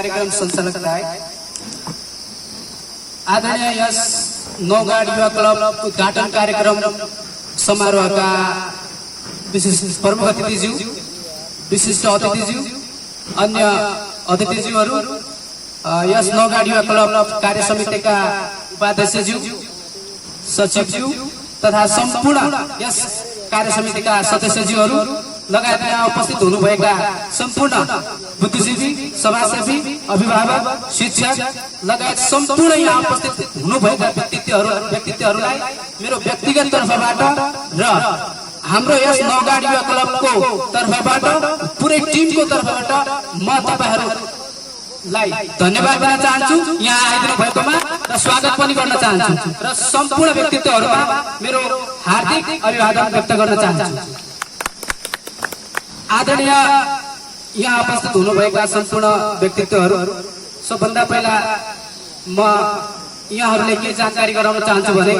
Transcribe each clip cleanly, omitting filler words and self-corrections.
कार्यक्रम सञ्चालक राय, आदरणीय यस नौगाड युवा क्लब उद्घाटन कार्यक्रम समारोहका विशिष्ट प्रमुख अतिथिज्यू, विशिष्ट अतिथिज्यू, अन्य अतिथिज्यूहरू, यस नौगाड युवा क्लब कार्य समितिका उपाध्यक्षज्यू, सचिवज्यू तथा सम्पूर्ण यस कार्य समितिका सदस्यज्यूहरू लगायत यहाँ उपस्थित हुनुभएका सम्पूर्ण बुद्धिजीवी, समाजसेवी, अभिभावक, शिक्षक लगायत सम्पूर्ण यहाँ उपस्थित हुनुभएका व्यक्तित्वहरूलाई मेरो व्यक्तिगत तर्फबाट र हाम्रो यस नौगाड युवा क्लबको तर्फबाट पुरै टिमको तर्फबाट म तपाईहरुलाई धन्यवाद दिन चाहन्छु यहाँ आइदिनु भएकोमा र स्वागत पनि गर्न चाहन्छु र सम्पूर्ण व्यक्तित्वहरूमा मेरो हार्दिक अभिवादन व्यक्त गर्न चाहन्छु। आदरणीय यहाँ उपस्थित हुनुभएका सम्पूर्ण व्यक्तित्वहरू, सबभन्दा पहिला म यहाँहरूले के जानकारी गराउन चाहन्छु भने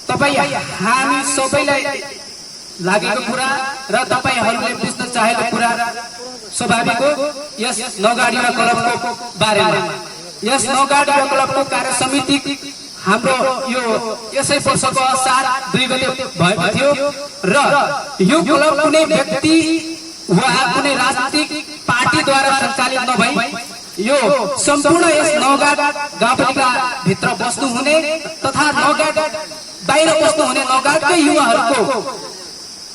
तपाई हामी सबैलाई लागेको कुरा र तपाईहरूले बुझ्न चाहेको कुरा स्वाभाविक हो। यस नौगाड युवा क्लबको बारेमा, यस नौगाड युवा क्लबको कार्य समिति हाम्रो यो यसै वर्षको असार 2 गते भएको थियो र यो क्लब कुनै व्यक्ति वा कुनै राजनीतिक पार्टीद्वारा सञ्चालित नभई यो सम्पूर्ण यस नौगाड गाउँपालिका भित्र बस्नु हुने तथा नौगाड बाहिर बस्नु हुने नौगाडकै युवाहरूको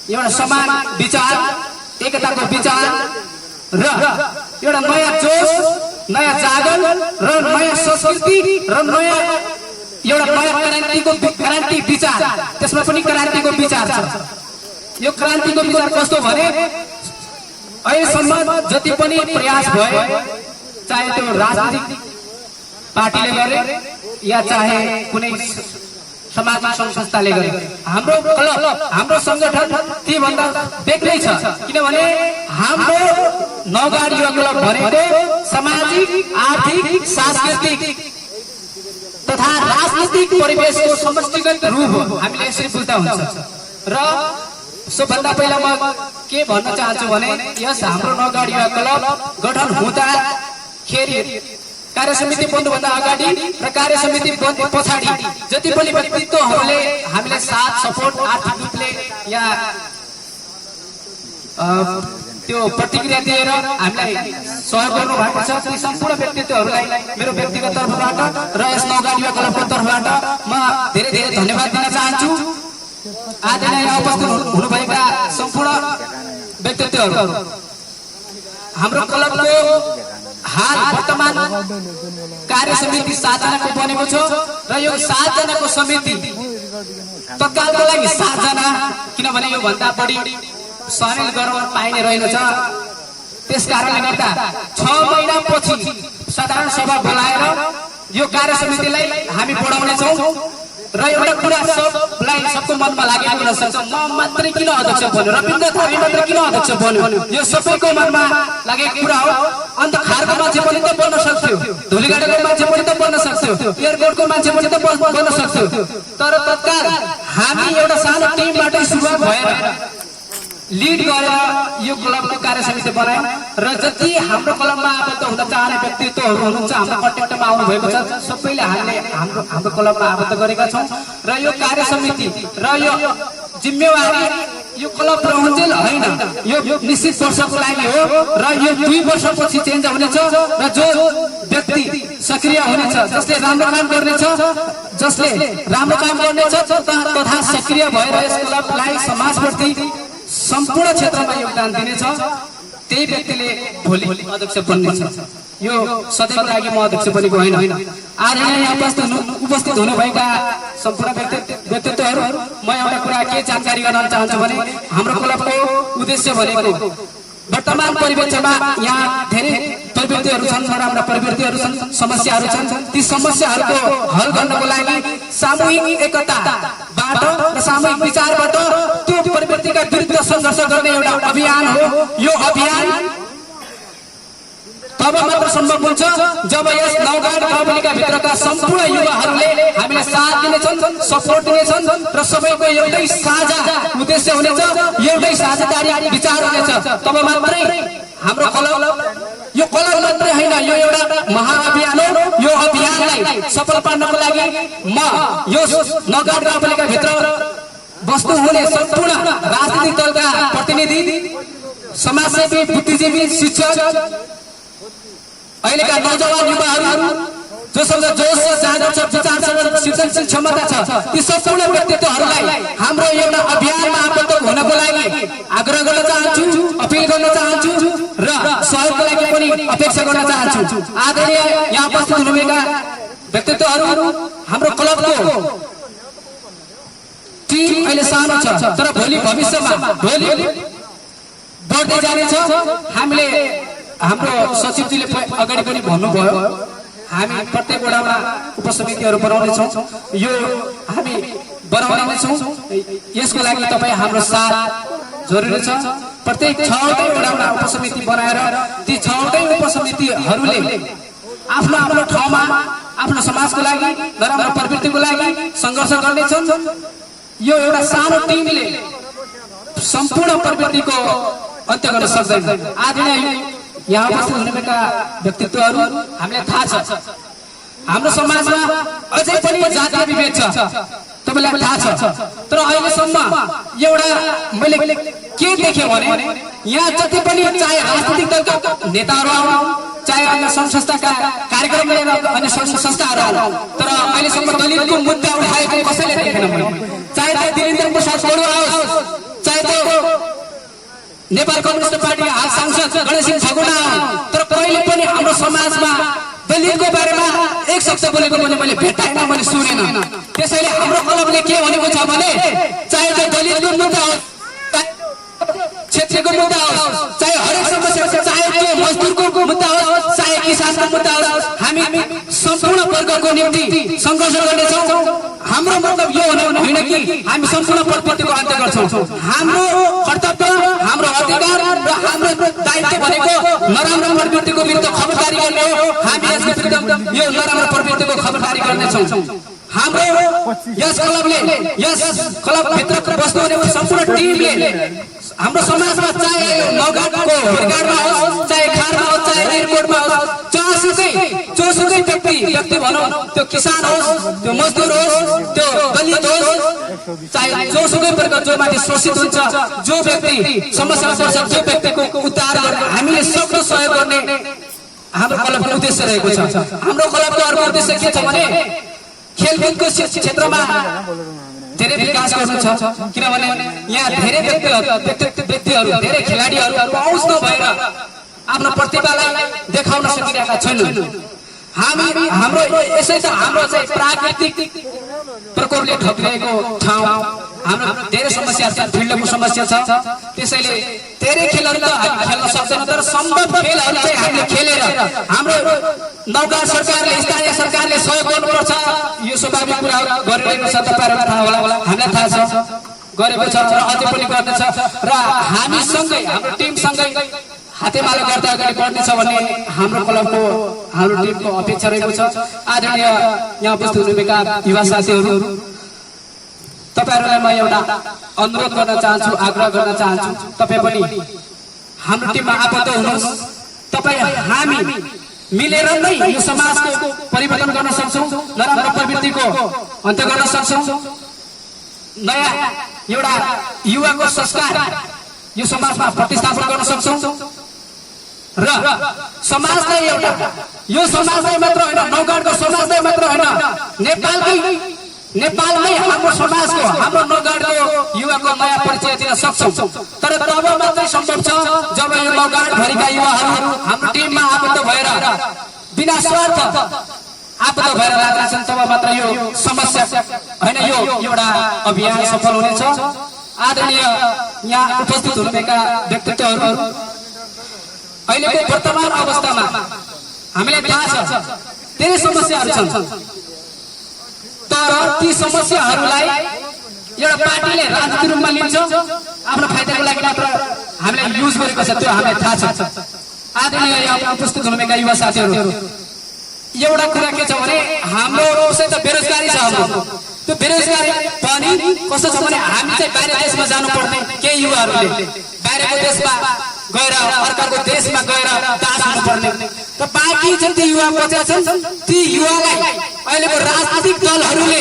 एउटा समान विचार, एकताको विचार र एउटा नयाँ जोश, नयाँ जागरण र नयाँ संस्कृति र नयाँ एउटा क्रान्ति विचार, त्यसमा पनि क्रान्तिको विचार छ। यो क्रान्तिको विचार कस्तो भने अहिलेसम्म जति पनि प्रयास भयो, चाहे त्यो राजनीतिक पार्टीले गरे या चाहे कुनै समाजमा संस्थाले गरे, हाम्रो क्लब, हाम्रो संगठन ती भन्दा बेग्लै छ। किनभने हाम्रो नौगाड युवा क्लब भनेको सामाजिक, आर्थिक, सांस्कृतिक तथा राजनीतिक परिवेशको समष्टिगत रूप हो, हामीले यसरी बुझ्दा हुन्छ। र सबभन्दा पहिला म के भन्न चाहन्छु भने यस हाम्रो नौगाड युवा क्लब गठन हुँदाखेरि कार्य समिति बन्नुभन्दा अगाडि र कार्य समिति बन्द पछाडि जति पनि व्यक्तित्वहरूले हामीले साथ, सपोर्ट, आर्थिक रूपले या त्यो प्रतिक्रिया दिएर हामीलाई सहयोग गर्नु भएको छ, ती सम्पूर्ण व्यक्तित्वहरूलाई मेरो व्यक्तिगत तर्फबाट र यस नौगाड युवा क्लबको तर्फबाट म धेरै धेरै धन्यवाद दिन चाहन्छु। आदरणीय यहाँ उपस्थित हुनुभएका सम्पूर्ण व्यक्तित्वहरू, हाम्रो क्लबको हाल वर्तमान कार्य समिति 7 जनाको बनेको छ र यो 7 जनाको समिति तत्कालको लागि 7 जना, किनभने यो भन्दा बढी सामेल गर्न पाइने रहेनछ। त्यसकारणले गर्दा 6 महिनापछि साधारण सभा बोलाएर यो कार्य समितिलाई हामी बढाउने छौं र एउटा कुरा सबको मनमा लागेको हुन सक्छ, म मात्रै किन अध्यक्ष बन्यो, रविन्द्र थामी मात्रै किन अध्यक्ष बन्यो, यो सबैको मनमा लागेको कुरा हो। अन्त खारको मान्छे पनि त बन्न सक्थ्यो, धुलीगाडाको मान्छे पनि त बन्न सक्थ्यो, एयरपोर्टको मान्छे पनि त बन्न सक्थ्यो, तर तत्काल हामी एउटा सानो टिमबाटै सुरुवात भएर लिड गरेर यो क्लबको कार्य समिति बनायौं र जति हाम्रो क्लबमा आबद्ध हुन चाहने व्यक्तित्वहरू हुनुहुन्छ, हाम्रो कन्ट्याक्टमा आउनु भएको छ, सबैले हामीले हाम्रो क्लबमा आबद्ध गरेका छौं र यो कार्य समिति र यो जिम्मेवारी यो क्लब रहन्जेल हैन, यो निश्चित वर्षको लागि हो र यो 2 वर्षपछि चेन्ज हुनेछ र जो व्यक्ति सक्रिय हुनेछ, जसले राम्रो काम गर्नेछ तथा सक्रिय भएर यस क्लबलाई समाजप्रति सम्पूर्ण क्षेत्रमा योगदान दिनेछ, त्यही व्यक्तिले भोलि अध्यक्ष बन्नेछ। यो सधैँको लागि म अध्यक्ष बनेको होइन। आदरणीय यहाँ उपस्थित हुनुभएका सम्पूर्ण व्यक्तित्वहरू, म एउटा कुरा के जानकारी गराउन चाहन्छु भने हाम्रो क्लबको उद्देश्य भनेको वर्तमान परिवेशमा यहाँ धेरै प्रवृत्तिहरू छन्, नराम्रा प्रवृत्तिहरू छन्, समस्याहरू छन्, ती समस्याहरूको हल गर्नको लागि सामूहिक एकताबाट र सामूहिक विचारबाट त्यो प्रवृत्तिका विरुद्ध संघर्ष गर्ने एउटा अभियान हो। यो अभियान तब मात्र सम्भव हुन्छ जब यस नौगाड गाउँपालिका भित्रका सम्पूर्ण युवाहरूले हामीलाई साथ दिनेछन्, सपोर्ट दिनेछन् र सबैको एउटै साझा उद्देश्य हुनेछ, एउटै साझेदारी विचार हुनेछ। तब मात्रै हाम्रो क्लब, यो क्लब मात्रै होइन, यो एउटा सफल पार्नको लागि म यो नगरगाउँ गाउँपालिका भित्र बस्नु हुने सम्पूर्ण राजनीतिक दलका प्रतिनिधि, समाजसेवी, बुद्धिजीवी, शिक्षक, अहिलेका नौजवान युवाहरू जोसँग जोश छ, जाँगर छ, विचार छ, सृजनशील क्षमता छ, ती सम्पूर्ण व्यक्तित्वहरूलाई हाम्रो एउटा अभियानमा आबद्ध हुनको लागि आग्रह गर्न चाहन्छु, अपिल गर्न चाहन्छु र सहयोगको लागि पनि अपेक्षा गर्न चाहन्छु। आदरणीय यहाँ उपस्थित हुनुभएका व्यक्तित्वहरू, हाम्रो क्लबको टिम अहिले सानो छ तर भोलि भविष्यमा भोलि बढ्दै जानेछ। हामीले हाम्रो सचिवजीले अगाडि पनि भन्नुभयो, हामी प्रत्येक वडामा उपसमितिहरू बनाउनेछौँ, यो हामी बनाउने नै छौँ। यसको लागि तपाईँ हाम्रो साथ जरुरी छ। प्रत्येक 6वटै वडामा उपसमिति बनाएर ती 6वटै उपसमितिहरूले आफ्नो आफ्नो ठाउँमा आफ्नो समाजको लागि, नराम्रो प्रवृत्तिको लागि सङ्घर्ष गर्नेछन्। यो एउटा सानो टिमले सम्पूर्ण प्रवृत्तिको अन्त्य गर्न सक्दैन। आदरणीय यहाँ उपस्थित हुनुभएका व्यक्तित्वहरू, हामीलाई थाहा छ हाम्रो समाजमा अझै पनि जातीय विभेद छ, तपाईँलाई थाहा छ। तर अहिलेसम्म एउटा मैले के देखेँ भने यहाँ जति पनि चाहे राजनीतिक दलका नेताहरू आउनु, चाहे अन्य सङ्घ संस्थाका कार्यक्रम लिएर अन्य सङ्घ संस्थाहरू आउनु, तर अहिलेसम्म दलितको मुद्दा उठाएको कसैले देखेन मैले। चाहे त्यो दिलेन्द्र प्रसाद बडुवा आओस्, चाहे त्यो नेपाल कम्युनिस्ट पार्टीका हाल सांसद गणेश सिंह ठगुना, तर कहिले पनि हाम्रो समाजमा दलितको बारेमा एक शब्द बोलेको पनि मैले भेटाएन, मैले सुनेन। त्यसैले हाम्रो क्लबले के भनेको छ भने चाहे त्यो दलितको मुद्दा होस्, क्षेत्रको मुद्दा होस्, चाहे हरेक समस्या, चाहे त्यो मजदुरको मुद्दा होस्, चाहे किसानको मुद्दा होस्, हामी सम्पूर्ण वर्गको निम्ति सङ्घर्ष गर्नेछौँ। हाम्रो मतलब यो होइन कि हामी सम्पूर्ण प्रवृत्तिको अन्त्य गर्छौँ। हाम्रो कर्तव्य, हाम्रो अधिकार र हाम्रो दायित्व भनेको नराम्रो प्रवृत्तिको विरुद्ध खबरदारी गर्ने हो। हामी यसको विरुद्ध यो नराम्रो प्रवृत्तिको खबरदारी गर्नेछौँ। हाम्रो यस क्लबभित्र बस्नुहुने सम्पूर्ण टिमले हाम्रो समाजमा चाहे नगरको हेरगाडमा होस्, चाहे खारमा होस्, चाहे एयरपोर्टमा होस्, जोसुकै व्यक्ति भनौँ, त्यो किसान होस्, त्यो मजदुर होस्, त्यो दलित होस्, चाहे जोसुकै प्रकार जो माथि शोषित हुन्छ, जो व्यक्ति समस्यामा पर्छ, जो व्यक्तिको उद्धार गर्ने हामीले सक्दो सहयोग गर्ने हाम्रो क्लबको उद्देश्य रहेको छ। हाम्रो क्लबको अर्को उद्देश्य के छ भने खेलकुदको क्षेत्रमा धेरै विकास गर्नु छ, किनभने यहाँ धेरै व्यक्तिहरू, धेरै खेलाडीहरू पहुँच नभएर आफ्नो प्रतिभालाई देखाउन सकिरहेका छैनन्। हाम्रो यसै त हाम्रो चाहिँ प्राकृतिक प्रकोपले ठगिरहेको ठाउँ, हाम्रो धेरै समस्या छ, फिल्डको समस्या छ। त्यसैले धेरै खेलहरू त हामी खेल्न सक्दैनौँ, तर सम्भव खेलहरू चाहिँ हामीले खेलेर हाम्रो नौकार सरकारले, स्थानीय सरकारले सहयोग गर्नुपर्छ। यो स्वाभाविक कुराहरू गरिरहेको छ, तपाईँहरूलाई थाहा होला, हामीलाई थाहा छ, गरेको छ र अझै पनि गर्नेछ। र हामीसँगै, हाम्रो टिमसँगै हातेमालो गर्दा अगाडि बढ्नेछ भन्ने हाम्रो क्लबको, हाम्रो टिमको अपेक्षा रहेको छ। आदरणीय यहाँ उपस्थित हुनुभएका युवा साथीहरू, तपाईँहरूलाई म एउटा अनुरोध गर्न चाहन्छु, आग्रह गर्न चाहन्छु, तपाईँ पनि हाम्रो टिममा आबद्ध हुनुहोस्। तपाईँ हामी मिलेर नै यो समाजको परिवर्तन गर्न सक्छौँ, नराम्रो प्रवृत्तिको अन्त्य गर्न सक्छौँ, नयाँ एउटा युवाको संस्कार यो समाजमा प्रतिस्थापन गर्न सक्छौँ र समाजलाई एउटा, यो समाजलाई मात्र होइन, नौगढको समाजलाई मात्र होइन, नेपालमै हाम्रो समाजको, हाम्रो नौगढको युवाको नयाँ परिचय दिन सक्छौँ। तर तब मात्रै सम्भव छ जब यो नौगढभरिका युवाहरू हाम्रो टिममा आबद्ध भएर बिना स्वार्थ आबद्ध भएर लाग्छन्, तब मात्र यो समस्या होइन, यो एउटा अभियान सफल हुनेछ। आदरणीय यहाँ उपस्थित हुनुभएका व्यक्तित्वहरू, अहिलेको वर्तमान अवस्थामा हामीलाई थाहा छ धेरै समस्याहरू छन्, तर ती समस्याहरूलाई एउटा पार्टीले राजनीतिक रूपमा लिन्छ, आफ्नो फाइदाको लागि मात्र हामीलाई युज गरेको छ, त्यो हामीलाई थाहा छ। आदरणीय यहाँ उपस्थित हुनुभएका युवा साथीहरू, एउटा कुरा के छ भने हाम्रो विषय त बेरोजगारी छ। हाम्रो त्यो बेरोजगारी पनि कस्तो छ भने हामी चाहिँ बाहिर देशमा जानुपर्ने, केही युवाहरूले बाहिरको देशमा गएर अर्काको देशमा गएर दास हुनुपर्ने, त बाँकी जुन ती युवा बचेका छन् ती युवालाई अहिलेको राजनीतिक दलहरूले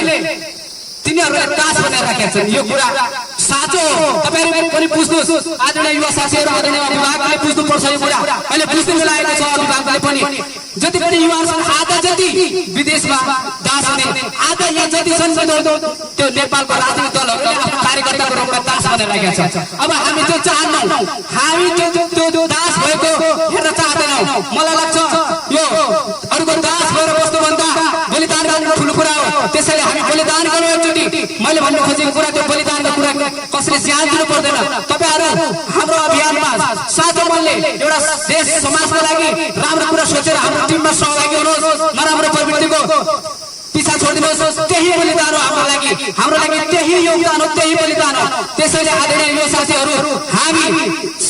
तिनीहरूले तास बनाएर राखेका छन्। यो कुरा साँचो हो। तपाईहरु पनि बुझ्नुहोस्। आदरणीय युवा साथीहरु, आदरणीय अभिभावकले बुझ्नुपर्छ यो कुरा। अहिले बुझ्नु बेला आएको छ अभिभावकले पनि। जति पनि युवाहरू छन् आधा जति विदेशमा दास हुने, आधा यहाँ जति छन् त्यो नेपालको राजनीतिक दलहरूले आफ्नो कार्यकर्ताको रूपमा दास बनाएर राखेका छन्। अब हामी त्यो चाहन्नौ। हामी त्यो दास भएको हेर्न चाहदैनौ। मलाई लाग्छ यो अरूको दास भएर बस्नुभन्दा बलिदान गर्नु ठुलो कुरा हो। त्यसैले हामी बलिदान गर्नु एकचोटि। मैले भन्नु खोजेको कुरा त्यो बलिदानको कुरा कसैले ज्यान दिनु पर्दैन। तपाईहरु हाम्रो अभियानमा साझा मनले एउटा देश समाजको लागि राम्रो कुरा सोचेर हाम्रो टिममा सहभागी हुनुहोस्। नराम्रो प्रवृत्तिको पिछा छोडिदिनुहोस्। त्यही बलिदान हो हाम्रो लागि त्यही योगदान हो, त्यही बलिदान हो। त्यसैले आदरणीय युवा साथीहरु, हामी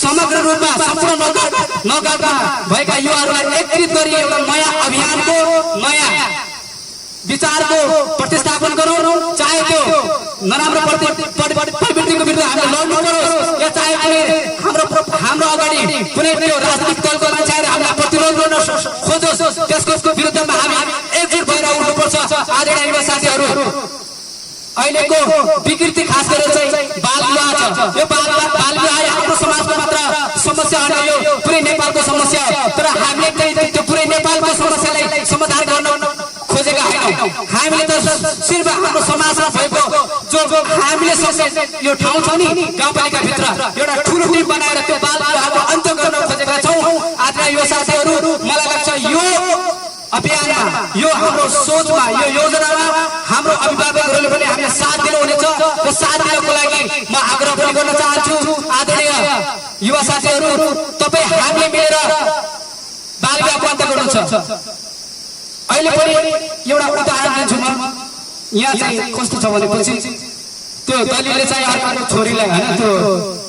समग्र रूपमा सम्पूर्ण नगरमा भएका युवाहरूलाई एकत्रित गरी एउटा नयाँ अभियानको नयाँ विचारको प्रतिस्थापन गरौँ। चाहे त्यो नराम्रो प्रवृत्तिको विरुद्ध हामीले लड्नु परोस्, या चाहे हाम्रो अगाडि कुनै त्यो राजनीतिक दलको मान्छेहरू हामीलाई प्रतिरोध गर्न खोजोस्, त्यसको विरुद्धमा हामी एकजुट भएर उठ्नुपर्छ। आदरणीय युवा साथीहरु, अहिलेको विकृति खास गरेर चाहिँ बाल विवाह छ। यो बाल विवाह हाम्रो समाजको मात्र समस्या होइन, यो पुरै नेपालको समस्या हो। तर हामीले चाहिँ त्यो पुरै नेपालको समस्यालाई समाधान गर्न खोजेका होइनौँ। हामीले त सिर्फ हाम्रो समाजमा भएको जो हामीले यो ठाउँ छ नि गाउँपालिकाभित्र एउटा ठुलो टिम बनाएर त्यो बाल विवाहको अन्त्य गर्न खोजेका छौँ। आदरणीय युवा साथीहरु, मलाई लाग्छ यो अभियानमा, यो हाम्रो सोचमा, यो योजनामा हाम्रो अभिभावकहरूले पनि हामीले साथ दिनुहुनेछ। र साथ दिनको लागि म आग्रह पनि गर्न चाहन्छु। आदरणीय युवा साथीहरु, तपाईँ हामीले मिलेर बाल विवाहको अन्त्य गर्नुहुन्छ। अहिले पनि एउटा उदाहरण दिन्छु म। यहाँ चाहिँ कस्तो छ भनेपछि त्यो दलितले चाहिँ अर्को छोरीलाई हैन त्यो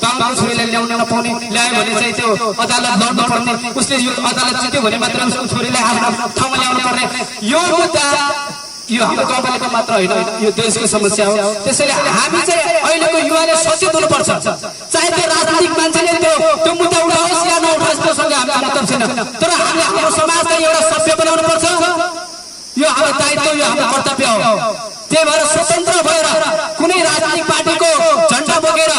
गाउँको छोरीलाई ल्याउन नपाउने, ल्यायो भने चाहिँ त्यो अदालत लड्नु पर्ने, उसले यो अदालत जित्यो भने मात्र उसको छोरीलाई आफ्नो ठाउँमा ल्याउनु पर्ने। यो मुद्दा यो हाम्रो गाउँपालिका मात्र होइन, यो देशको समस्या हो। त्यसैले हामी चाहिँ अहिलेको युवाले सचेत हुनुपर्छ। चाहे त्यो राजनीतिक मान्छेले त्यो मुद्दा उठाओस् या नउठाओस्, त्योसँग हामीलाई मतलब छैन। तर हामीले हाम्रो समाजलाई एउटा सभ्य बनाउनु पर्छ। यो हाम्रो दायित्व, यो हाम्रो कर्तव्य हो। त्यही भएर स्वतन्त्र भएर कुनै राजनीतिक पार्टीको झण्डा बोकेर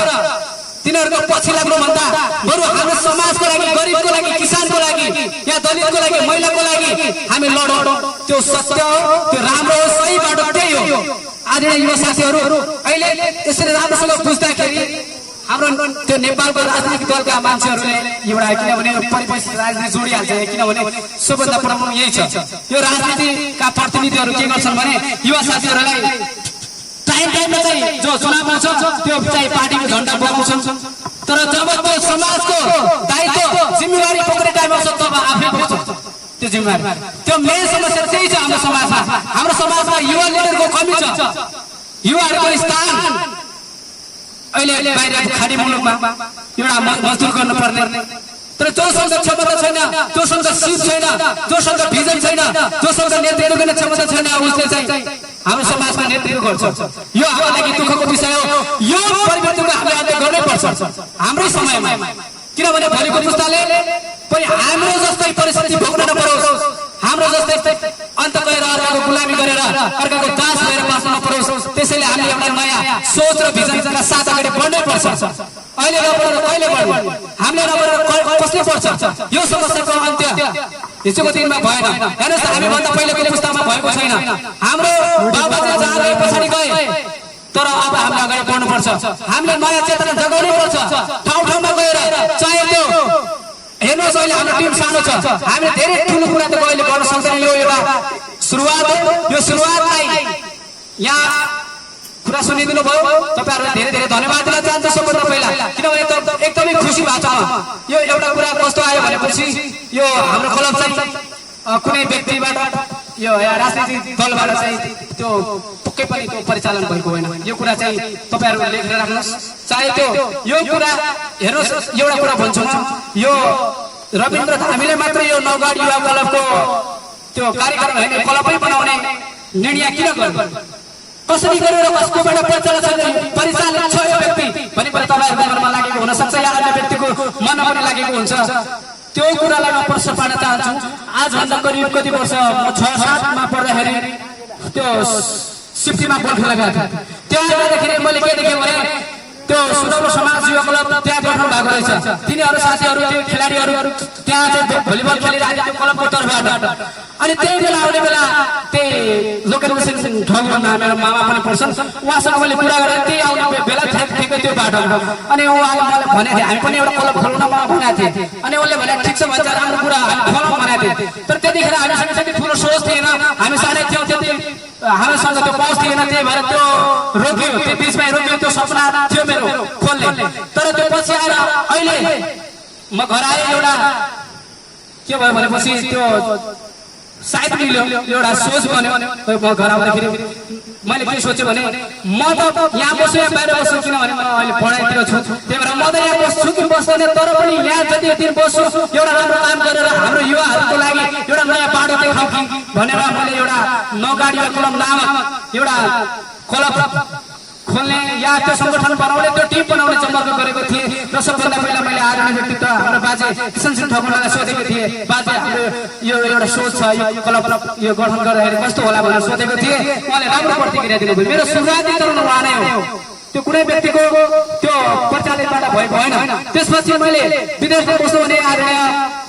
तिनीहरूको पछि लाग्नुभन्दा बरु हाम्रो समाजको लागि, गरिबको लागि, किसानको लागि, या दलितको लागि, महिलाको लागि हामी लडौँ। त्यो सत्य हो, त्यो राम्रो हो, सही बाटो त्यही हो। आदरणीय युवा साथीहरु, अहिले यसरी राम्रोसँग बुझ्दाखेरि हाम्रो त्यो नेपालको राजनीतिक दलका मान्छेहरूले एउटा किनभने परिवेश राजनीति जोडिहाल्छ। किनभने सबभन्दा प्रमुख यही छ। यो राजनीतिका प्रतिनिधिहरू के गर्छन् भने युवा साथीहरूलाई टाइममा चाहिँ जो चुनाव आउँछ त्यो चाहिँ पार्टीको झण्डा बोकाउँछन्। तर जब त्यो समाजको दायित्व जिम्मेवारी बोक्ने टाइम आउँछ तब आफै बोक्छ त्यो जिम्मेवारी। त्यो मेन समस्या त्यही छ हाम्रो समाजमा। हाम्रो समाजमा युवा लिडरको कमी छ। युवाहरूको स्थान अहिले बाहिर खाडी मुलुकमा एउटा मजदुर गर्नुपर्ने, तर जोसँग क्षमता छैन, जोसँग सिप छैन, जोसँग भिजन छैन, जोसँग नेतृत्व गर्ने क्षमता छैन, उसले चाहिँ हाम्रो समाजमा नेतृत्व गर्छ। यो हाम्रो लागि दुःखको विषय हो। यो परिवर्तनको हामीले अन्त्य गर्नै पर्छ हाम्रै समयमा। किनभने भोलिको पुस्ताले पनि हाम्रो जस्तै परिस्थिति भोग्न नपरोस्, हाम्रो जस्तै अन्त गएर अर्काको गुलामी गरेर अर्काको दास भएर बाँच्न नपरोस्। त्यसैले हामीले एउटा नयाँ सोच र भिजनका साथ अगाडि बढ्नै पर्छ। अहिले नबढेर कहिले बढ्ने, हामीले नबढेर कसले पर्छ? यो समस्याको अन्त्य हिजोको दिनमा भएन। हेर्नुहोस्, हामीभन्दा पहिलेको पुस्तामा भएको छैन। हाम्रो बाबाले जहाँ गए पछाडि गए, तर अब हामीले अगाडि बढ्नुपर्छ। हामीले नयाँ चेतना जगाउनै पर्छ ठाउँ ठाउँमा गएर। चाहे त्यो हेर्नुहोस्, अहिले हाम्रो टिम सानो छ, हामीले धेरै ठुलो कुरा त अहिले गर्न सक्दैन। यो एउटा सुरुवात हो। यो सुरुवातलाई यहाँ कुरा सुनिदिनु भयो, तपाईहरुलाई धेरै धेरै धन्यवाद दिन चाहन्छु सबभन्दा पहिला। किनभने एकदमै खुसी भएको छ। यो एउटा कुरा कस्तो आयो भनेपछि यो हाम्रो क्लब चाहिँ कुनै व्यक्तिबाट यो राजनीतिक दलबाट चाहिँ त्यो पक्कै पनि त्यो परिचालन भएको होइन। यो कुरा चाहिँ तपाईहरु लेखेर राख्नुहोस्। चाहे त्यो यो कुरा हेर्नुहोस्, एउटा कुरा भन्छु म, यो रविन्द्र हामीले मात्र यो नौगढ युवा क्लबको त्यो कार्यक्रम होइन, क्लबै बनाउने निर्णय किन गर्नु? कसरी गरेर कसकोबाट परिचालन छ यो व्यक्ति भनेपछि तपाईहरुको मनमा लागेको हुन सक्छ, या अन्य व्यक्तिको मनमा पनि लागेको हुन्छ। त्यो कुरालाई म प्रश्न पार्न चाहन्छु। आजभन्दा करिब कति वर्ष, म 6-7 मा पढ्दाखेरि त्यो सिफ्टीमा बल खेलेका थिए। त्यहाँ जाँदाखेरि मैले के देखेँ भने त्यो सुनौलो समाज युवा क्लब त्यहाँ गठन भएको रहेछ। तिनीहरू साथीहरू त्यो खेलाडीहरू त्यहाँ चाहिँ भलिबल खेलिरहेको थियो क्लबको तर्फबाट। अनि त्यही बेला आउने बेला त्यही लोकल ठाउँमा मेरो मामा पनि पर्छन्, उहाँसँग मैले कुरा गरेँ। त्यही आउने बेला ठिकै त्यो बाटोमा अनि उहाँले मलाई भनेको थियो हामी पनि एउटा क्लब खोल्न म भनेको थिएँ। अनि उसले भने ठिक छ भन्छ, राम्रो कुरा हामी खोलौँ भनेको थिएँ। तर त्यतिखेर हामीसँग त्यति ठुलो सोच थिएन, हामी साह्रै थियौँ, त्यति हामीसँग त्यो पहुँच थिएन। त्यही भएर त्यो रोक्यो, त्यो बिचमै रोक्यो। त्यो सपना थियो मेरो खोल्ने। तर त्यो पछि आएर अहिले म घर आएँ, एउटा के भयो भनेपछि त्यो सायद मिल्यो, एउटा सोच बन्यो। म घर आउँदाखेरि मैले के सोचेँ भने म त यहाँ बस्छु या बाहिर बस्छु, किनभने म अहिले पढाइतिर छु। त्यही भएर म त यहाँ बस्छु कि बस्दैन, तर पनि यहाँ जति दिन बस्छु एउटा राम्रो काम गरेर हाम्रो युवाहरूको लागि एउटा नयाँ बाटो देखाउँ कि भनेर मैले एउटा नौगाडी क्लब नामक एउटा क्लब खोल्ने या त्यो संगठन बनाउने, त्यो टिम बनाउने सम्पर्क गरेको थिएँ। र सबभन्दा पहिला मैले आदरणीय व्यक्तित्व हाम्रो बाजे किशन सिंह ठकुरलाई सोधेको थिएँ, बाजे हाम्रो यो एउटा सोच छ, यो क्लब यो गठन गर्दाखेरि कस्तो होला भनेर सोधेको थिएँ। उहाँले राम्रो प्रतिक्रिया दिनुभयो। मेरो सुरुवाती चरण उहाँ नै हो, त्यो कुनै व्यक्तिको त्यो परिचालनबाट भएको होइन। त्यसपछि मैले विदेशमा बस्नु भने आदरणीय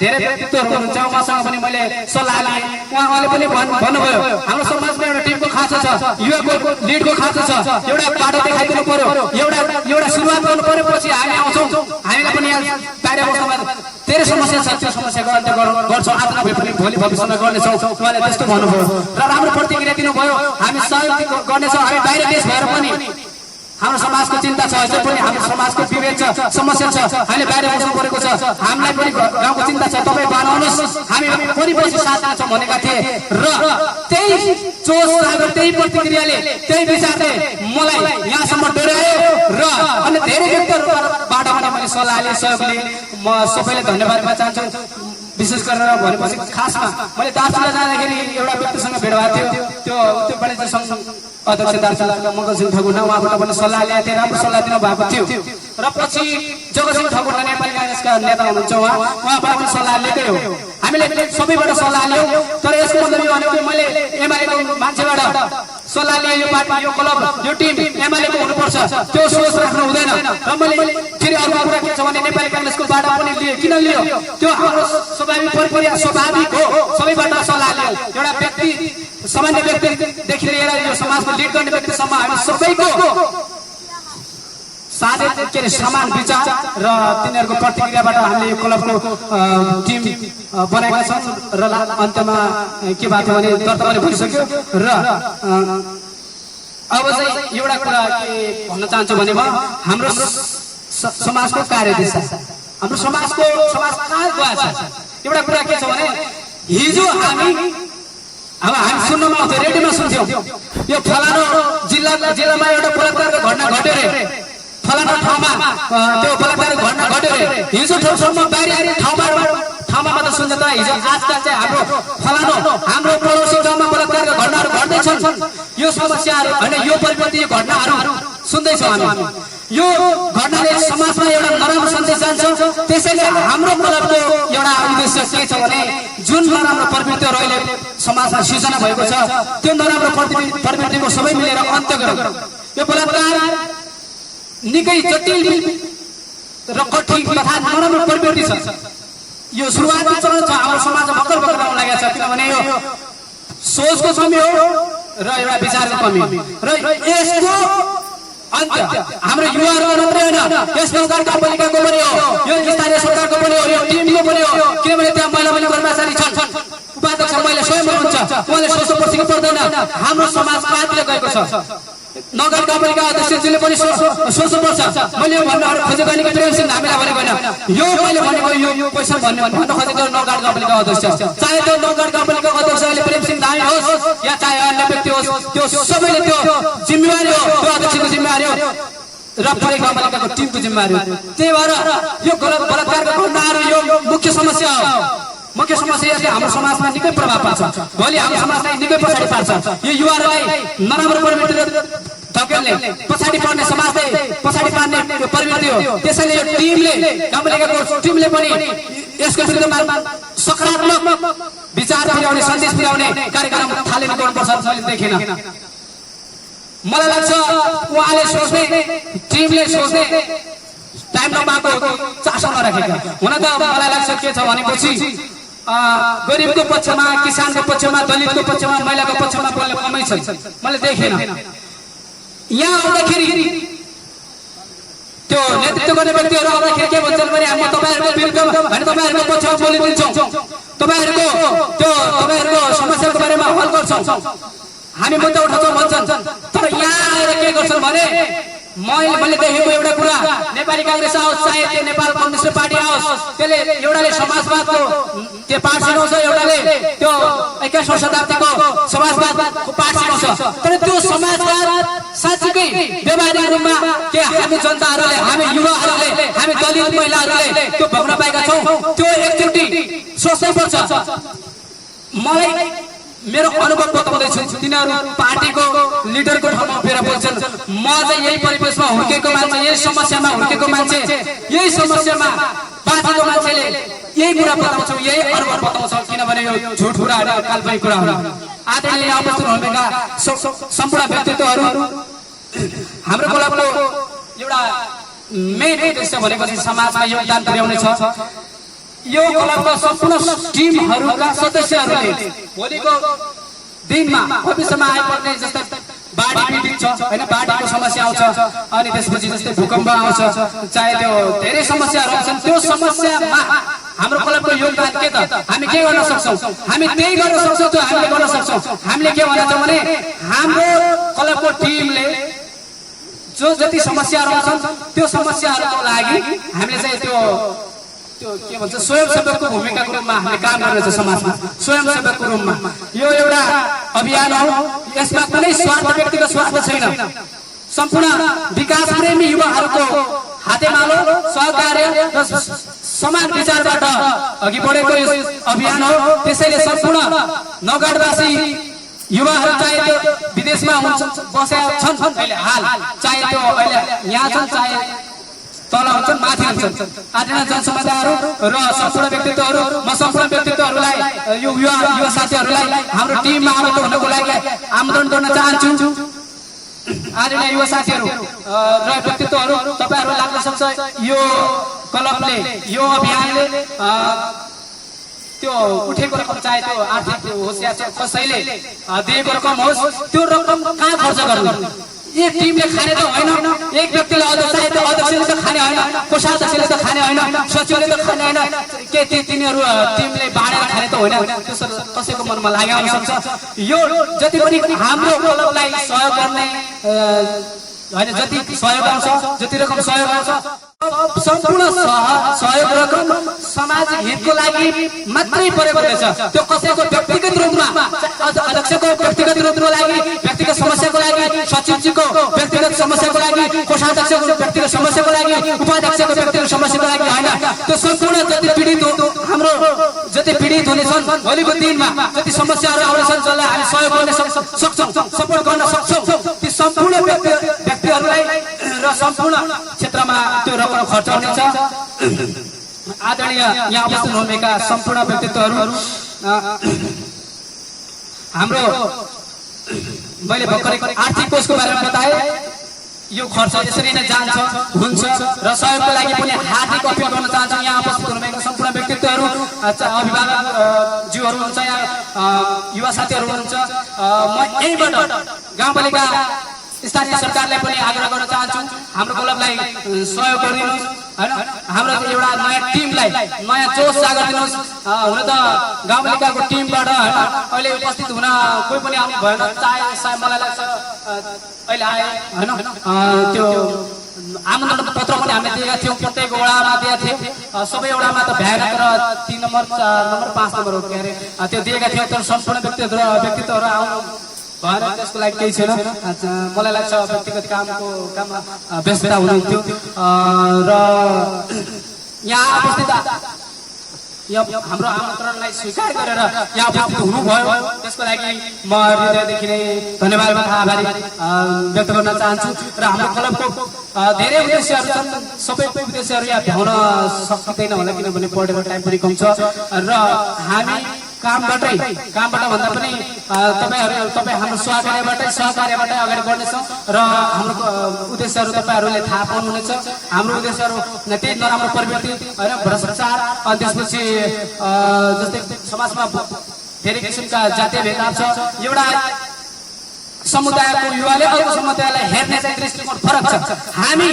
धेरै व्यक्तित्वहरू हुनुहुन्छ, उहाँसँग पनि मैले सल्लाह लिएँ। उहाँले पनि भन्नुभयो हाम्रो समाजमा एउटा टिमको खाँचो छ, युवाको लिडको खाँचो छ, एउटा बाटो देखाइदिनु पर्यो, एउटा सुरुवात गर्नु पर्यो, पछि हामी आउँछौँ। हामीलाई पनि यहाँ बाहिर बस्नुमा धेरै समस्या छ, त्यो समस्याको अन्त्य गर्छौँ, आफ्नो पनि भोलि भविष्यमा गर्नेछौँ। उहाँले त्यस्तो भन्नुभयो र राम्रो प्रतिक्रिया दिनुभयो। हामी सहयोग गर्नेछौँ। हामी बाहिर देश भएर पनि हाम्रो समाजको चिन्ता छ, अझै पनि हाम्रो समाजको विभेद छ, समस्या छ, हामीले बाहिर बस्नु परेको छ, हामीलाई पनि गाउँको चिन्ता छ, तपाईँ बनाउनुहोस्, हामी पनि पछि साथ दिन्छौँ भनेका थिए। र त्यही जोस र त्यही प्रतिक्रियाले त्यही विचारले मलाई यहाँसम्म डोर्यायो। र अन्य धेरै व्यक्तिहरूबाट पनि मैले सल्लाह लिएँ, सहयोग लिएँ। म सबैलाई धन्यवाद दिन चाहन्छु। विशेष गरेर भनेपछि खासमा मैले दार्चुला जाँदाखेरि एउटा व्यक्तिसँग भेट भएको थियो, त्यो वाणिज्य सङ्घ अध्यक्ष दार्चुलाका मङ्गल सिंह ठकुर, उहाँबाट पनि सल्लाह ल्याएको थिएँ, राम्रो सल्लाह दिनु भएको थियो। र पछि जगतसिंह ठकुर नेपाली काङ्ग्रेसका नेता हुनुहुन्छ, उहाँबाट पनि सल्लाह लिएकै हो। हामीले सबैबाट सल्लाह लियौँ। तर यसको मतलब यो भनेको मैले एमालेको मान्छेबाट सल्लाह लिएँ, यो पार्टी यो क्लब यो टिम एमालेको हुनुपर्छ, त्यो सोच राख्नु हुँदैन। र मैले फेरि अर्को कुरा के छ भने नेपाली काङ्ग्रेसको बाटो पनि लिएँ। किन लियो? त्यो हाम्रो स्वाभाविक प्रक्रिया स्वाभाविक हो, सबैबाट सल्लाह लियो। एउटा व्यक्ति सामान्य व्यक्तिदेखि लिएर यो समाजको लिड गर्ने व्यक्तिसम्म हामी सबैको साझै के अरे समान विचार र तिनीहरूको प्रतिक्रियाबाट हामीले यो क्लबको टिम बनाएका छौँ। र अन्त्यमा के भएको भने दर्ता पनि भइसक्यो। र अब चाहिँ एउटा कुरा के भन्न चाहन्छु भने म हाम्रो समाजको कार्यदिशा, हाम्रो समाज कहाँ गएको छ? एउटा कुरा के छ भने हिजो हामी सुन्नमा आउँथ्यो, रेडियोमा सुन्थ्यौँ यो फलानो जिल्लामा एउटा बलात्कारको घटना घट्यो रे, फलानो ठाउँमा त्यो बलात्कारको घटना घट्यो रे। हिजो ठाउँसम्म बाहिर ठाउँमा मात्र सुन्छ, तर हिजो आजकल चाहिँ हाम्रो पडोसी गाउँमा बलात्कारको घटनाहरू घट्दैछन्। यो समस्याहरू होइन, यो परिवर्तन यो घटनाहरू सुन्दैछौँ हामी। यो घटनाले समाजमा एउटा नराम्रो सन्देश जान्छ। त्यसैले हाम्रो क्लबको एउटा उद्देश्य के छ भने जुन नराम्रो प्रवृत्तिहरू अहिले समाजमा सिर्जना भएको छ त्यो नराम्रो प्रवृत्तिको सबै मिलेर अन्त्य गरौँ। यो बलात्कार निकै जटिल र कठिन तथा नराम्रो प्रवृत्ति छ। यो सुरुवाती चरण छ, हाम्रो समाजमा भर्खर आउन लागेको छ। किनभने यो सोचको कमी हो र एउटा विचारको कमी र यसको अन्त्य हाम्रो युवाहरू मात्रै होइन, यस नगरपालिकाको पनि हो, यो स्थानीय सरकारको पनि हो, यो टिमको पनि हो। किनभने त्यहाँ महिला कर्मचारी छन्, उपाध्यक्ष महिला स्वयं हुनुहुन्छ, उहाँले सोच्नुपर्छ कि पर्दैन? हाम्रो समाज पातले गएको छ। नगरपालिका अध्यक्षजीले पनि सोच्नुपर्छ। मैले यो भन्न खोजेको होइन कि प्रेम सिंह हामीलाई भनेको होइन, यो मैले भनेको यो क्वेसन भन्न खोजेको नगरपालिका अध्यक्ष, चाहे त्यो नगरपालिका अध्यक्षले प्रेम सिंह धामी होस् या चाहे अन्य व्यक्ति होस्, त्यो सबैले त्यो जिम्मेवारी हो, त्यो अध्यक्षको जिम्मेवारी हो र पुरै गाउँपालिकाको टिमको जिम्मेवारी हो। त्यही भएर यो बलात्कारको घटनाहरू यो मुख्य समस्या हो। मुख्य समस्या यसले हाम्रो समाजमा निकै प्रभाव पार्छ, भोलि हाम्रो समाजलाई निकै पछाडि पार्छ। यो युवाहरूलाई नराम्रो प्रवृत्ति धकेल्ने, पछाडि पर्ने समाजलाई पछाडि पार्ने यो प्रवृत्ति हो। त्यसैले यो टिमले गाउँपालिकाको टिमले पनि यसको विरुद्धमा सकारात्मक विचार पुर्याउने, सन्देश पुर्याउने कार्यक्रम थालेको थालिनु गर्नुपर्छ मैले देखेन। मलाई लाग्छ उहाँले सोच्ने टिमले सोच्ने टाइम नपाएको चासो नराखेका हुन त मलाई लाग्छ के छ भनेपछि गरिबको पक्षमा किसानको पक्षमा दलितको पक्षमा महिलाको पक्षमा बोल्ने कमै छ मैले देखेन। यहाँ आउँदाखेरि त्यो नेतृत्व गर्ने व्यक्तिहरू आउँदाखेरि के भन्छन् भने म तपाईहरुको विरुद्धमा हैन तपाईहरुको पक्षमा बोलिदिन्छौँ तपाईहरुको समस्याको बारेमा हल गर्छौँ हामी मुद्दा उठाउँछौँ भन्छन्। तर यहाँ आएर के गर्छन् भने मैले देखेको एउटा कुरा नेपाली कांग्रेस आओस् चाहे त्यो नेपाल कम्युनिस्ट पार्टी आओस् त्यसले एउटाले समाजवादको त्यो पाठ सिकाउँछ एउटाले त्यो 21औं शताब्दीको समाजवादको पाठ सिकाउँछ। तर त्यो समाजवाद साच्चै व्यवहारिक रूपमा के हामी जनताहरूले हामी युवाहरूले हामी दलित महिलाहरूले त्यो भोग्न पाएका छौँ त्यो एकचोटि सोच्नै पर्छ। मलाई मेरो अनुभव बताउँदैछु तिनीहरू पार्टीको लिडरको ठाउँमा उभिएर बोल्छन् म चाहिँ यही परिवेशमा हुर्केको मान्छे यही समस्यामा हुर्केको मान्छे यही समस्यामा बाँचेको मान्छेले यही कुरा बताउँछु यही अनुभव बताउँछ किनभने यो झुट कुराहरू काल्पनिक कुराहरू। आदरणीय उपस्थित हुनुभएका सम्पूर्ण व्यक्तित्वहरू हाम्रो क्लबको एउटा मेन उद्देश्य भनेको चाहिँ समाजमा योगदान पुर्याउने छ। यो क्लबका सम्पूर्ण टिमहरूका सदस्यहरूले भोलिको दिनमा भविष्यमा आइपर्ने जस्तै बाढी पीडित छ हैन बाढीको समस्या आउँछ अनि त्यसपछि जस्तै भूकम्प आउँछ चाहे त्यो धेरै समस्याहरू आउँछन् त्यो समस्यामा हाम्रो क्लबको योगदान के त हामी के गर्न सक्छौं हामी त्यही गर्न सक्छौं त्यो हामीले गर्न सक्छौं। हामीले के भन्न छौं भने हाम्रो क्लबको टिमले जो जति समस्याहरू आउँछन् त्यो समस्याहरूको लागि हामीले चाहिँ त्यो के भन्छ स्वयंसेवकको भूमिकाको रूपमा हामीले काम गर्नेछ समाजमा स्वयंसेवकको रूपमा। यो एउटा अभियान हो यसमा कुनै स्वार्थ व्यक्तिगत स्वार्थ छैन सम्पूर्ण विकास प्रेमी युवाहरूको हातेमालो सहकार्य र समान विचारबाट अघि बढेको यो अभियान हो। त्यसैले सम्पूर्ण नगरवासी युवाहरू चाहे त्यो विदेशमा बसेका छन् अहिले हाल चाहे त्यो अहिले यहाँ छन् चाहे तल हुन्छन् माथि हुन्छन् आदरणीय जनसमुदायहरू र सम्पूर्ण व्यक्तित्वहरू म सम्पूर्ण व्यक्तित्वहरूलाई यो युवा साथीहरूलाई हाम्रो टिममा आबद्ध हुनको लागि आमन्त्रण गर्न चाहन्छु। आदरणीय युवा साथीहरू र व्यक्तित्वहरू तपाईहरु लाग्न सक्छ यो क्लबले यो अभियानले त्यो उठेको रकम चाहे त्यो आर्थिक होस् या कसैले दिएको रकम होस् त्यो रकम कहाँ खर्च गर्नु एक टिमले खाने त होइन एक व्यक्तिले चाहे त्यो अध्यक्षले त खाने होइन कोषाध्यक्षले त खाने होइन सचिवले त खाने होइन के तिनीहरू टिमले बाँडेर खाने त होइन त्यसो कसैको मनमा लागेन सक्छ। यो जति पनि हाम्रो क्लबलाई सहयोग गर्ने हैन जति सहयोग आउँछ जति रकम सहयोग आउँछ सम्पूर्ण सहयोग रकम समाज हितको लागि मात्रै प्रयोग हुनेछ। त्यो कसैको व्यक्तिगत रूपमा अध्यक्षको व्यक्तिगत रूपमा लागि व्यक्तिगत समस्याको लागि सचिवजीको व्यक्तिगत समस्याको लागि कोषाध्यक्षको व्यक्तिगत समस्याको लागि उपाध्यक्षको व्यक्तिगत समस्याको लागि होइन। त्यो सम्पूर्ण जति पीडित हाम्रो जति पीडित हुनेछन् भोलिको दिनमा जति समस्याहरू आउनेछन् जसलाई हामी सहयोग गर्न सक्छौँ सपोर्ट गर्न सक्छौँ ती सम्पूर्ण व्यक्तिहरूलाई र सम्पूर्ण क्षेत्रमा त्यो रकम खर्च हुनेछ। आदरणीय यहाँ उपस्थित हुनुभएका सम्पूर्ण व्यक्तित्वहरू हाम्रो मैले भर्खरै आर्थिक कोषको बारेमा बताएँ यो खर्च यसरी नै जान्छ हुन्छ र सहयोगको लागि पनि हार्दिक अपिल गर्न चाहन्छु। यहाँ उपस्थित हुनुभएका सम्पूर्ण व्यक्तित्वहरू अभिभावकज्यूहरू हुन्छ या युवा साथीहरू हुनुहुन्छ म यहीँबाट गाउँपालिका स्थानीय सरकारलाई पनि आग्रह गर्न चाहन्छु हाम्रो क्लबलाई सहयोग गरिदिनुहोस् हैन हाम्रो एउटा नयाँ टिमलाई नयाँ जोश जागर दिनुहोस्। हुन त गाउँपालिकाको टिमबाट हैन अहिले उपस्थित हुन कोही पनि आउनु भएन चाहे मलाई लाग्छ अहिले आए हैन त्यो आमन्त्रण पत्र पनि हामीले दिएका थियौँ प्रत्येक वडामा दिएका थियौँ सबै वडामा त भ्याएन तर 3 नम्बर 4 नम्बर 5 नम्बर हो के अरे त्यो दिएका थियौँ तर सम्पूर्ण व्यक्तित्वहरू आउनु भएर त्यसको लागि केही छैन। मलाई लाग्छ व्यक्तिगत काममा व्यस्तता हुनुहुन्थ्यो र यहाँ उपस्थित हाम्रो आमन्त्रणलाई स्वीकार गरेर यहाँ उपस्थित हुनुभयो त्यसको लागि म हृदयदेखि नै धन्यवाद आभारी व्यक्त गर्न चाहन्छु। र हाम्रो क्लबको धेरै उद्देश्यहरू छन् सबै उद्देश्यहरू यहाँ भ्याउन सकिँदैन होला किनभने पढेको टाइम पनि कम छ र हामी कामबाट भन्दा पनि तपाईँ हाम्रो सहकार्यबाट अगाडि बढ्नेछौँ र हाम्रो उद्देश्यहरू तपाईँहरूले थाहा पाउनुहुनेछ। हाम्रो उद्देश्यहरू त्यही नराम्रो प्रवृत्ति होइन, भ्रष्टाचार, अनि त्यसपछि जस्तै समाजमा धेरै किसिमका जातीय भेदभाव छ। एउटा समुदायको युवाले अर्को समुदायलाई हेर्ने चाहिँ दृष्टिकोण फरक छ। हामी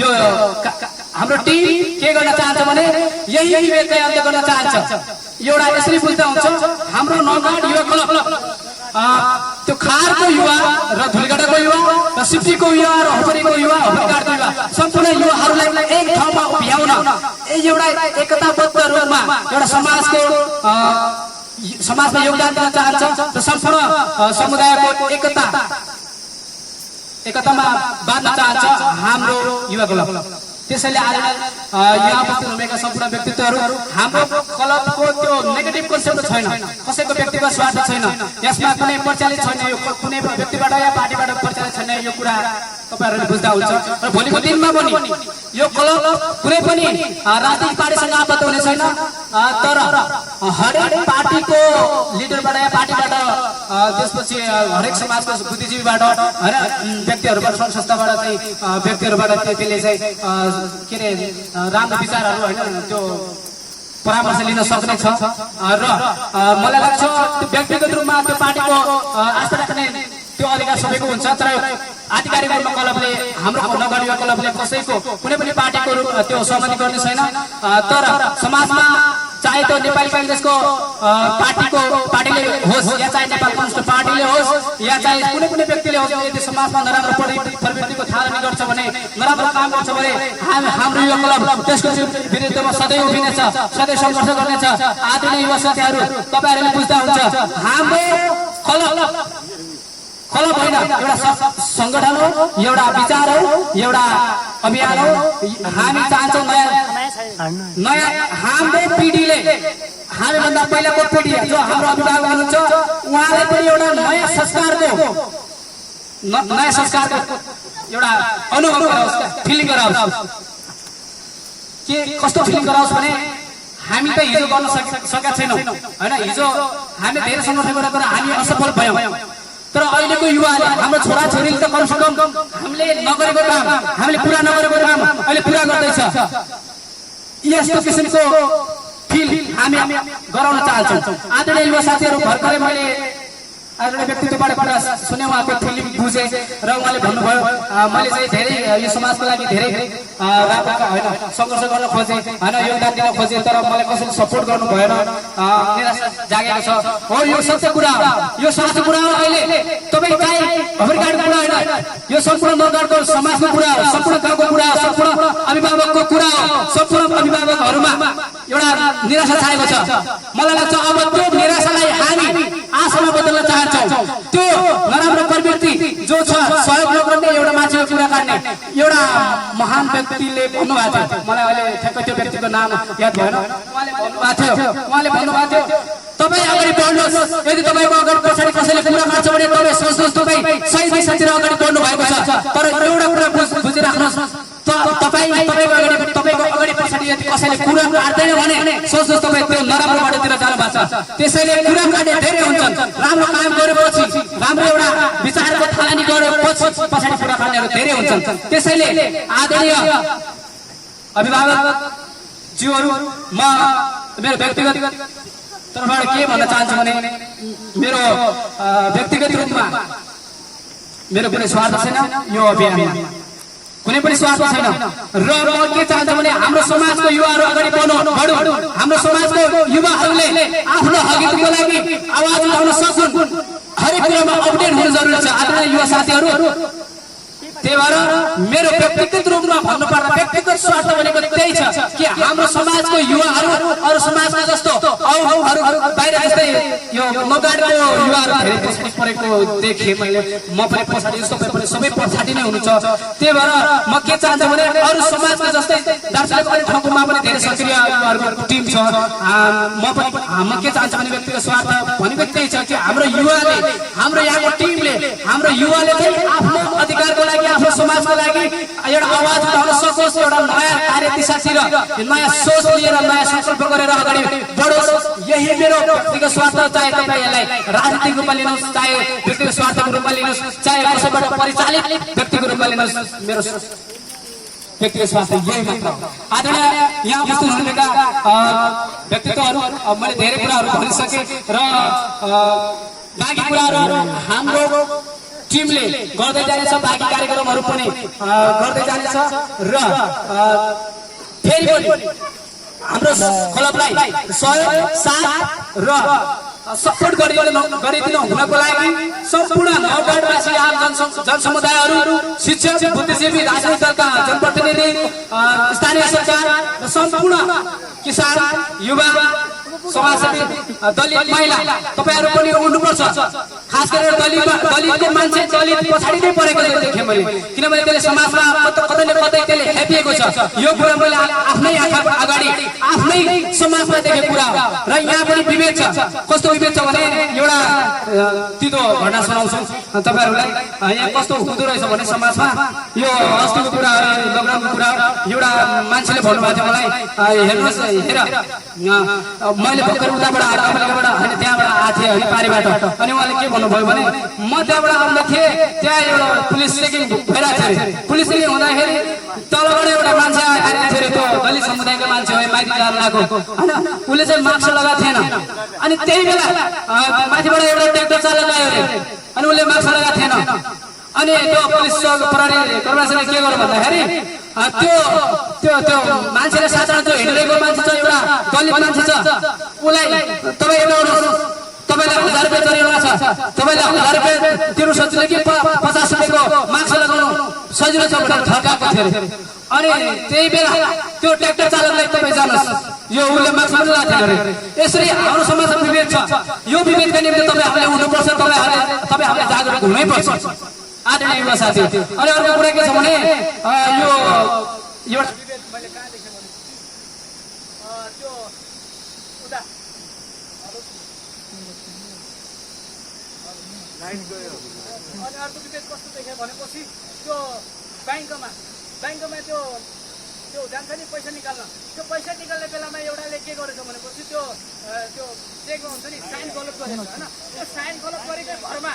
यो हाम्रो टिम के गर्न चाहन्छ भने यही विभेदलाई अन्त्य गर्न चाहन्छ। एउटा यसरी बुझ्दा हुन्छ, हाम्रो नौगाड युवा क्लब त्यो खारको युवा र धुलीगढाको युवा र सिप्टीको युवा र हपरीको युवा, हपरीघाटको युवा सम्पूर्ण युवाहरूलाई एक ठाउँमा उभ्याउन एउटा एकताबद्ध रूपमा एउटा समाजमा योगदान दिन चाहन्छ र सम्पूर्ण समुदायको एकतामा बाँध्न चाहन्छ हाम्रो युवा क्लब। त्यसैले आज यहाँ उपस्थित हुनुभएका सम्पूर्ण व्यक्तित्वहरू, हाम्रो क्लबको त्यो नेगेटिभ कन्सेप्ट छैन, कसैको व्यक्तिगत स्वार्थ छैन, यसमा कुनै प्रचलित छैन, यो कुनै व्यक्तिबाट या पार्टीबाट प्रचलित छैन। यो कुरा तपाईँहरूले बुझ्दा हुन्छ। र भोलिको दिनमा पनि यो क्लब कुनै पनि राजनीतिक पार्टीसँग आबद्ध हुने छैन, तर हरेक पार्टीको लिडरबाट या पार्टीबाट, त्यसपछि हरेक समाजको बुद्धिजीवीबाट होइन, व्यक्तिहरूबाट, सङ्घ संस्थाबाट चाहिँ व्यक्तिहरूबाट त्यसले चाहिँ के अरे राम्रो विचारहरू होइन त्यो परामर्श लिन सक्नेछ। र मलाई लाग्छ त्यो व्यक्तिगत रूपमा त्यो पार्टीको आस्था राख्ने त्यो अधिकार सबैको हुन्छ, तर आधिकारिक रूपमा क्लबले, हाम्रो नगर युवा क्लबले कसैको कुनै पनि पार्टीको रूप त्यो सहमति गर्ने छैन। तर समाजमा चाहे त्यो नेपाली काङ्ग्रेसको पार्टीले होस् या चाहे नेपाल कम्युनिस्ट पार्टीले होस् या चाहे कुनै पनि व्यक्तिले होस्, यदि समाजमा नराम्रो प्रवृत्तिको थालनी गर्छ भने, नराम्रो काम गर्छ भने हाम्रो युवा क्लब त्यसको विरुद्धमा सधैँ उभिनेछ, सधैँ सङ्घर्ष गर्नेछ। आदरणीय युवा साथीहरू, तपाईँहरूले बुझ्दा हुन्छ, हाम्रो क्लब होइन, एउटा संगठन हो, एउटा विचार हो, एउटा अभियान हो। हामी चाहन्छौँ नयाँ हाम्रो पिँढीले, हामीभन्दा पहिलाको पिँढी जो हाम्रो अभिभावक हुनुहुन्छ उहाँलाई पनि एउटा नयाँ संस्कारको एउटा अनुभव गराओस्, फिलिङ गराओस्। के कस्तो फिलिङ गराओस् भने हामी त हिजो गर्न सकेका छैनौँ होइन, हिजो हामी धेरै सङ्गठन गरेर हामी असफल भयौँ, तर अहिलेको युवाले, हाम्रो छोराछोरीले त कमसेकम हामीले नगरेको काम, हामीले पुरा नगरेको काम अहिले पुरा गर्दैछ। यस्तो किसिमको फिल हामी गराउन चाहन्छौँ। आदरणीय युवा साथीहरू, भर्खरै मैले आदरणीय व्यक्तित्वबाट कुरा सुने, उहाँको फिल्म बुझेँ र उहाँले भन्नुभयो मैले चाहिँ धेरै यो समाजको लागि धेरै होइन सङ्घर्ष गर्न खोजेँ होइन, योगदान दिन खोजेँ, तर मलाई कसैले सपोर्ट गर्नु भएन, निराशा जागेको छ। हो, यो सत्य कुरा हो, यो साँचो कुरा हो। अहिले तपाईँ चाहे हपरीघाटको कुरा होइन, यो सम्पूर्ण नगरको समाजको कुरा हो, सम्पूर्ण गाउँको कुरा हो, सम्पूर्ण अभिभावकको कुरा हो। सम्पूर्ण अभिभावकहरूमा एउटा निराशा छाएको छ। मलाई लाग्छ अब त्यो निराशालाई हामी आशामा बदल्न चाहन्छौँ। त्यो नराम्रो प्रवृत्ति जो छ, सहयोग नगर्ने एउटा मान्छेको कुरा काट्ने एउटा महान व्यक्तिले भन्नुभएको थियो, मलाई अहिले ठ्याक्कै त्यो व्यक्तिको नाम याद भएन, उहाँले भन्नुभएको थियो तपाईँ अगाडि बढ्नुहोस्, यदि तपाईँको अगाडि पछाडि कसैले कुरा काट्छ भने तपाईँ सोच्नुहोस् तपाईँ सही दिशातिर अगाडि बढ्नु भएको छ। तर एउटा कुरा बुझिराख्नुहोस्, तपाईँको अगाडि पछाडि यदि कसैले कुरा काट्दैन भने सोच्नुहोस् तपाईँ त्यो नराम्रो बाटोतिर जानु भएको छ। त्यसैले कुरा काट्ने धेरै हुन्छन्, राम्रो काम गरेपछि, राम्रो एउटा विचारको थालनी गरेपछि पछाडि कुरा काट्नेहरू धेरै हुन्छन्। त्यसैले आदरणीय अभिभावकज्यूहरू, म मेरो व्यक्तिगत तर्फबाट के भन्न चाहन्छु भने मेरो व्यक्तिगत रूपमा मेरो कुनै स्वार्थ छैन, यो अभियानमा कुनै पनि स्वार्थ छैन। र म के चाहन्छु भने हाम्रो समाजको युवाहरू अगाडि बढ्नु, हाम्रो समाजको युवाहरूले आफ्नो हकको लागि आवाज उठाउन सकुन्, हरेक कुरामा अपडेट हुनु जरुरी छ। आदरणीय युवा साथीहरू, त्यही भएर मेरो व्यक्तिगत रूपमा भन्नुपर्दा व्यक्तिगत स्वार्थ भनेको त्यही छ कि हाम्रो समाजको युवाहरू अरू समाजमा जस्तो बाहिर जस्तै यो नगरको युवाहरू धेरै पछाडि परेको देखेँ मैले, म पनि पछाडि, तपाईँ सबै पछाडि नै हुनुहुन्छ। त्यही भएर म के चाहन्छु भने अरू समाजमा जस्तै दार्जिलिङ अन्य ठाउँमा पनि धेरै सक्रिय युवाहरूको टिम छ। म के चाहन्छु भने व्यक्तिगत स्वार्थ भनेको त्यही छ कि हाम्रो युवाले, हाम्रो यहाँको टिमले, हाम्रो युवाले चाहिँ आफ्नो अधिकारको लागि, आफ्नो समाजको लागि एउटा आवाज उठाउन सकोस्, एउटा नयाँ कार्यदिशातिर नयाँ सोच लिएर नयाँ संकल्प गरेर अगाडि बढोस्। यही मेरो व्यक्तिगत स्वार्थ, चाहे तपाईँ यसलाई राजनीतिक रूपमा लिनुहोस्, चाहे व्यक्तिगत स्वार्थको रूपमा लिनुहोस्, चाहे कसैबाट परिचालित व्यक्तिको रूपमा लिनुहोस्, मेरो व्यक्तिगत स्वार्थ यही मात्र हो। आदरणीय यहाँ उपस्थित हुनुभएका व्यक्तित्वहरू मैले धेरै कुराहरू भनिसकेँ र बाँकी कुराहरू हाम्रो टिमले गर्दै जानेछ, बाँकी कार्यक्रमहरू पनि गर्दै जानेछ र फेरि पनि हाम्रो क्लबलाई सहयोग साथ र सपोर्ट गरिदिनु हुनको लागि सम्पूर्ण नौगढवासी आम जनसमुदायहरू, शिक्षक, बुद्धिजीवी, राजनीतिक दलका जनप्रतिनिधि, स्थानीय सरकार र सम्पूर्ण किसान, युवा, समाजसेवी, दलित महिला तपाईहरु पनि उठ्नुपर्छ। खास गरेर दलितको मान्छे दलित पछाडि नै परेको देखेँ मैले, किनभने त्यसले समाजमा कतै न कतै त्यसले हेपिएको छ। यो कुरा मैले आफ्नै आँखा अगाडि आफ्नै समाजमा देखेको कुरा हो र यहाँ पनि विभेद छ। कस्तो विभेद छ भने एउटा तितो घटना सुनाउँछु तपाईहरुलाई। यहाँ कस्तो हुँदो रहेछ भने समाजमा यो अस्तिको कुरा, लकडाउनको कुरा, एउटा मान्छेले भन्नुभएको थियो मलाई, हेर्नुहोस् हेर मैले भर्खर उताबाट अमेरिकाबाट अनि त्यहाँबाट आएको थिएँ अनि पारीबाट, अनि उहाँले के भन्नुभयो भने म त्यहाँबाट आउँदा थिएँ, त्यहाँ एउटा पुलिस चेकिङ भइरहेको थियो अरे। पुलिस चेकिङ हुँदाखेरि तलबाट एउटा मान्छे आएको थियो अरे, त्यो दलित समुदायको मान्छे हो, माइती जान लागेको होइन, उसले चाहिँ मास्क लगाएको थिएन। अनि त्यही बेला माथिबाट एउटा ट्र्याक्टर चालक आयो अरे, अनि उसले मास्क लगाएको थिएन। अनि त्यो पुलिस प्रहरी कर्मचारीले के गर्यो भन्दाखेरि त्यो मान्छेले साधारण त्यो हिँडिरहेको मान्छे छ, एउटा दलित मान्छे छ, उसलाई तपाईँ एउटा तपाईँलाई 1000 रुपियाँ जरिवाना छ, तपाईँलाई 1000 रुपियाँ तिर्नु सजिलो कि 50 रुपियाँको मास्क लगाउनु सजिलो छ भनेर थर्काएको थियो अरे। अनि त्यही बेला त्यो ट्र्याक्टर चालकलाई तपाईँ जानुहोस्, यो उसले मास्क पनि लगाएको थिएन अरे। यसरी हाम्रो समाजमा विभेद छ। यो विभेदका निम्ति तपाईँहरूले उठ्नुपर्छ, तपाईँहरूले जागरुक हुनैपर्छ आदरणीय युवा साथी। अनि अर्को कुरा के छ भने यो एउटा मैले कहाँ देखेँ भने त्यो उता लाइन गयो। अनि अर्को विभेद कस्तो देखेँ भनेपछि त्यो ब्याङ्कमा त्यो जान्छ नि पैसा निकाल्न, त्यो पैसा निकाल्ने बेलामा एउटाले के गरेछ भनेपछि त्यो चेकमा हुन्छ नि साइन गलत गरेछ होइन। त्यो साइन गलत गरेकै भरमा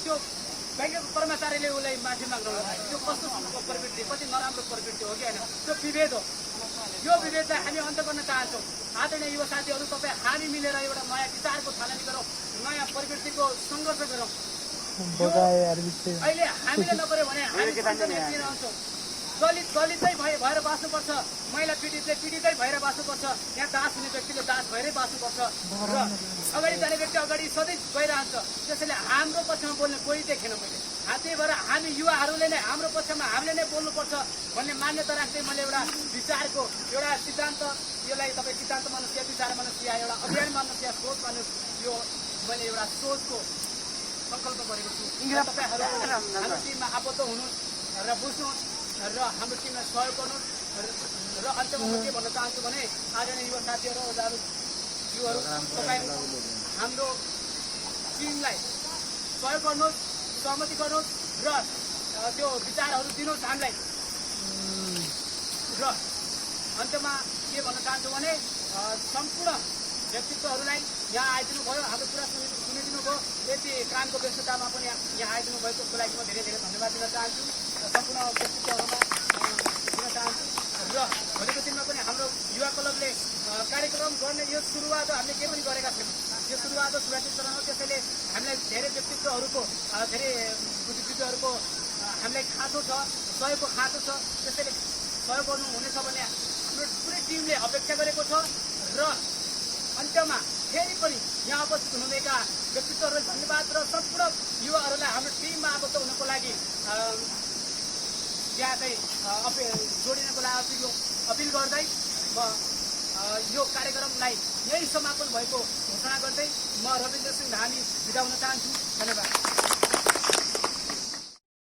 त्यो ब्याङ्कको कर्मचारीले उसलाई माथि माग्न लगायो। त्यो कस्तो प्रवृत्ति, कति नराम्रो प्रवृत्ति हो कि होइन, त्यो विभेद हो। यो विभेदलाई हामी अन्त गर्न चाहन्छौँ। आदरणीय युवा साथीहरू, तपाईँ हामी मिलेर एउटा नयाँ विचारको थालनी गरौँ, नयाँ प्रवृत्तिको सङ्घर्ष गरौँ। अहिले हामीले नगर्यो भने हामी रहन्छौँ। दलितै भएर बाँच्नुपर्छ, महिला पीडितै भएर बाँच्नुपर्छ, यहाँ दास हुने व्यक्तिले दास भएरै बाँच्नुपर्छ र अगाडि जाने व्यक्ति अगाडि सधैँ गइरहन्छ। त्यसैले हाम्रो पक्षमा बोल्ने कोही देखेन मैले। त्यही भएर हामी युवाहरूले नै हाम्रो पक्षमा हामीले नै बोल्नुपर्छ भन्ने मान्यता राख्दै मैले एउटा विचारको एउटा सिद्धान्त, यसलाई तपाईँ सिद्धान्त मान्नुहोस् या विचार मान्नुहोस् या एउटा अभियान मान्नुहोस् या सोच मान्नुहोस्, यो मैले एउटा सोचको सङ्कल्प गरेको छु। तपाईँहरू हाम्रो टिममा आबद्ध हुनुहोस् र बुझ्नुहोस् र हाम्रो टिमलाई सहयोग गर्नुहोस्। र अन्त्यमा म के भन्न चाहन्छु भने आदरणीय युवा साथीहरू, युवाहरू, तपाईँहरू हाम्रो टिमलाई सहयोग गर्नुहोस्, सहमति गर्नुहोस् र त्यो विचारहरू दिनुहोस् हामीलाई। र अन्त्यमा के भन्न चाहन्छु भने सम्पूर्ण व्यक्तित्वहरूलाई यहाँ आइदिनु भयो, हाम्रो कुरा सुनिदिनु भयो, यति कामको व्यस्ततामा पनि यहाँ आइदिनु भएको लागि म धेरै धेरै धन्यवाद दिन चाहन्छु। सम्पूर्ण व्यक्तित्वहरूमा दिन चाहन्छु र भोलिको दिनमा पनि हाम्रो युवा क्लबले कार्यक्रम गर्ने यो सुरुवात हामीले केही पनि गरेका छैनौँ। यो सुरुवात सुरक्षित चरण हो। त्यसैले हामीलाई धेरै व्यक्तित्वहरूको, धेरै बुद्धिजीवीहरूको हामीलाई खाँचो छ, सहयोगको खाँचो छ। त्यसैले सहयोग गर्नुहुनेछ भन्ने हाम्रो पुरै टिमले अपेक्षा गरेको छ। र अन्त्यमा फेरि पनि यहाँ उपस्थित हुनुभएका व्यक्तित्वहरूलाई धन्यवाद र सम्पूर्ण युवाहरूलाई हाम्रो टिममा आबद्ध हुनको लागि यहाँ चाहिँ जोडिनको लागि अपिल गर्दै म यो कार्यक्रमलाई यही समापन भएको घोषणा गर्दै म रविन्द्र सिंह धामी बिदा हुन चाहन्छु। धन्यवाद।